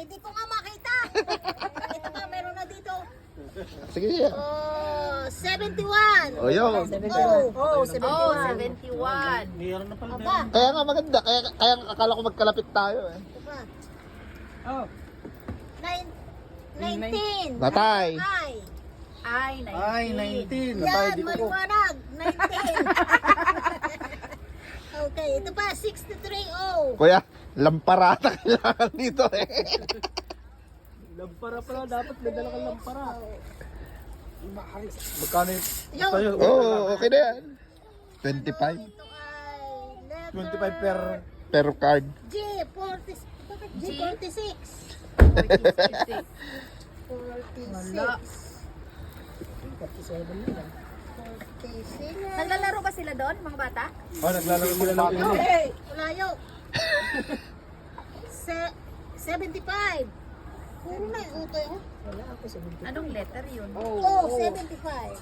Hindi ko nga makita. Ito pa, meron na dito. Sige. Oh, 71. O yun. Oh, 71. Oh, 71. Meron na pala. Aba, Kaya nga maganda. Kaya akala ko magkalapit tayo eh. ito pa. Oh. 19. Natay. Ay. Ay, 19. Yan, maliwanag. 19. Okay, ito pa, 63. Oh. Kuya, lamparata kailangan dito eh. Lampara pala. Dapat may dala kang lampara. Magkano yung... Yo. Oo, okay na yan. 25 Ito ay letter 25 per... per card. G. 40. Bakit G? 46. 46. 46. Naglalaro ba sila doon, mga bata? Oh, naglalaro sila ng ini. Okay. Ulayo. 75. Puro na yung utoy. Anong letter yun? Oh, 75. 75.